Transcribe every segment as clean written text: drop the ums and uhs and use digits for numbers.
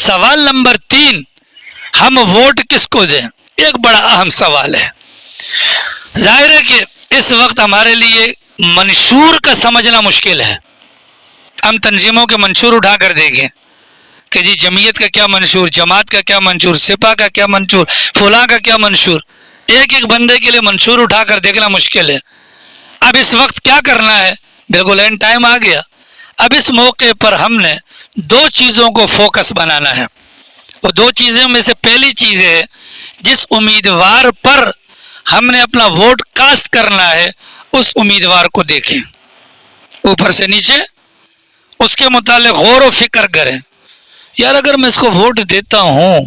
سوال نمبر 3، ہم ووٹ کس کو دیں؟ ایک بڑا اہم سوال ہے۔ ظاہر ہے کہ اس وقت ہمارے لیے منشور کا سمجھنا مشکل ہے۔ ہم تنظیموں کے منشور اٹھا کر دیکھیں کہ جی جمعیت کا کیا منشور، جماعت کا کیا منشور، سپاہ کا کیا منشور، فلاں کا کیا منشور، ایک ایک بندے کے لیے منشور اٹھا کر دیکھنا مشکل ہے۔ اب اس وقت کیا کرنا ہے؟ بالکل اینڈ ٹائم آ گیا۔ اب اس موقع پر ہم نے 2 چیزوں کو فوکس بنانا ہے۔ وہ 2 چیزوں میں سے پہلی چیز ہے، جس امیدوار پر ہم نے اپنا ووٹ کاسٹ کرنا ہے اس امیدوار کو دیکھیں، اوپر سے نیچے اس کے متعلق غور و فکر کریں۔ یار اگر میں اس کو ووٹ دیتا ہوں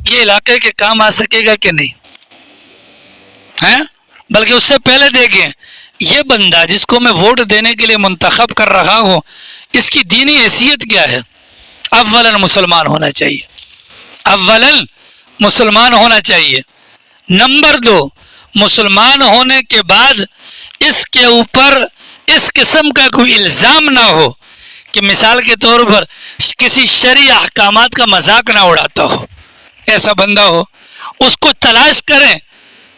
یہ علاقے کے کام آ سکے گا کہ نہیں ہے؟ بلکہ اس سے پہلے دیکھیں یہ بندہ جس کو میں ووٹ دینے کے لیے منتخب کر رہا ہوں اس کی دینی حیثیت کیا ہے؟ اولاً مسلمان ہونا چاہیے، اولاً مسلمان ہونا چاہیے۔ نمبر 2، مسلمان ہونے کے بعد اس کے اوپر اس قسم کا کوئی الزام نہ ہو کہ مثال کے طور پر کسی شرعی احکامات کا مذاق نہ اڑاتا ہو، ایسا بندہ ہو۔ اس کو تلاش کریں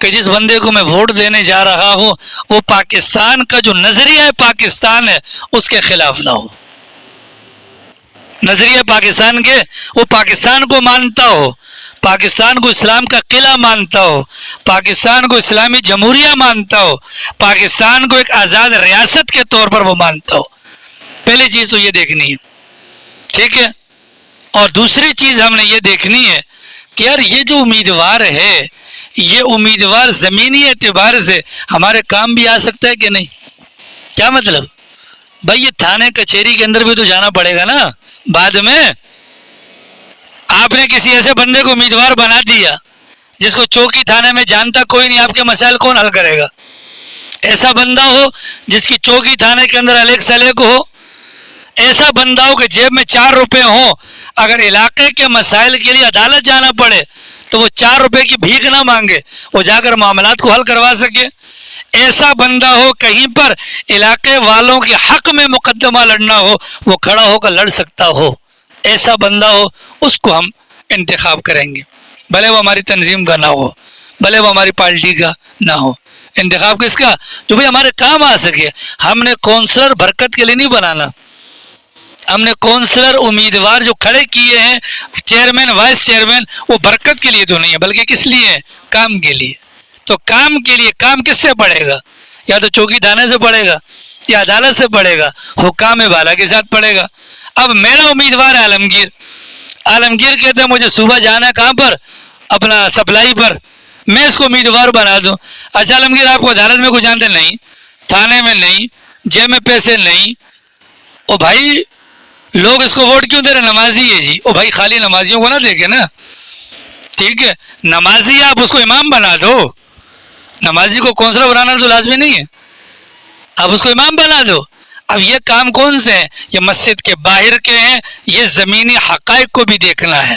کہ جس بندے کو میں ووٹ دینے جا رہا ہوں وہ پاکستان کا جو نظریہ پاکستان ہے اس کے خلاف نہ ہو، نظریہ پاکستان کے، وہ پاکستان کو مانتا ہو، پاکستان کو اسلام کا قلعہ مانتا ہو، پاکستان کو اسلامی جمہوریہ مانتا ہو، پاکستان کو ایک آزاد ریاست کے طور پر وہ مانتا ہو۔ پہلی چیز تو یہ دیکھنی ہے، ٹھیک ہے؟ اور دوسری چیز ہم نے یہ دیکھنی ہے کہ یار یہ جو امیدوار ہے یہ امیدوار زمینی اعتبار سے ہمارے کام بھی آ سکتا ہے کہ نہیں؟ کیا مطلب؟ بھائی یہ تھانے کچہری کے اندر بھی تو جانا پڑے گا نا بعد میں۔ آپ نے کسی ایسے بندے کو امیدوار بنا دیا جس کو چوکی تھانے میں جانتا کوئی نہیں، آپ کے مسائل کون حل کرے گا؟ ایسا بندہ ہو جس کی چوکی تھانے کے اندر الیک سلیک ہو، ایسا بندہ ہو کہ جیب میں 4 روپے ہوں، اگر علاقے کے مسائل کے لیے عدالت جانا پڑے تو وہ 4 روپے کی بھیک نہ مانگے، وہ جا کر معاملات کو حل کروا سکے۔ ایسا بندہ ہو کہیں پر علاقے والوں کے حق میں مقدمہ لڑنا ہو وہ کھڑا ہو کر لڑ سکتا ہو، ایسا بندہ ہو اس کو ہم انتخاب کریں گے، بھلے وہ ہماری تنظیم کا نہ ہو، بھلے وہ ہماری پارٹی کا نہ ہو۔ انتخاب کس کا؟ جو بھی ہمارے کام آ سکے۔ ہم نے کونسلر برکت کے لیے نہیں بنانا، ہم نے کونسلر امیدوار جو کھڑے کیے ہیں چیئرمین وائس چیئرمین وہ برکت کے لیے تو نہیں ہے بلکہ کس لیے ہے؟ کام کے لیے۔ تو کام کے لیے کام کس سے پڑے گا؟ یا تو چوکی تھانے سے پڑے گا یا عدالت سے پڑے گا، حکام بالا کے ساتھ پڑے گا۔ اب میرا امیدوار ہے عالمگیر، عالمگیر کہتے ہیں مجھے صبح جانا ہے کہاں پر؟ اپنا سپلائی پر، میں اس کو امیدوار بنا دوں۔ اچھا عالمگیر آپ کو عدالت میں کچھ جانتے نہیں، تھانے میں نہیں، جیب میں پیسے نہیں، او بھائی لوگ اس کو ووٹ کیوں دے رہے؟ نمازی ہے جی۔ او بھائی خالی نمازیوں کو نہ دیکھے نا، ٹھیک ہے؟ نمازی آپ اس کو امام بنا دو، نمازی کو کونسلر بنانا تو لازمی نہیں ہے، آپ اس کو امام بنا دو۔ اب یہ کام کون سے ہیں؟ یہ مسجد کے باہر کے ہیں، یہ زمینی حقائق کو بھی دیکھنا ہے،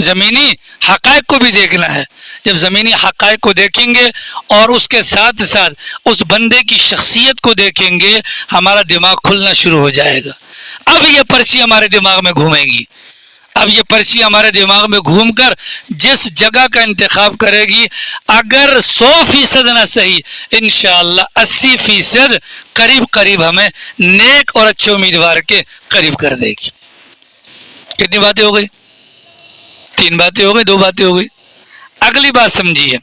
زمینی حقائق کو بھی دیکھنا ہے۔ جب زمینی حقائق کو دیکھیں گے اور اس کے ساتھ ساتھ اس بندے کی شخصیت کو دیکھیں گے ہمارا دماغ کھلنا شروع ہو جائے گا۔ اب یہ پرچی ہمارے دماغ میں گھومے گی، اب یہ پرچی ہمارے دماغ میں گھوم کر جس جگہ کا انتخاب کرے گی اگر 100% نہ صحیح انشاءاللہ 80% قریب ہمیں نیک اور اچھے امیدوار کے قریب کر دے گی۔ کتنی باتیں ہو گئی؟ 3 باتیں ہو گئی، 2 باتیں ہو گئی۔ اگلی بات سمجھیے،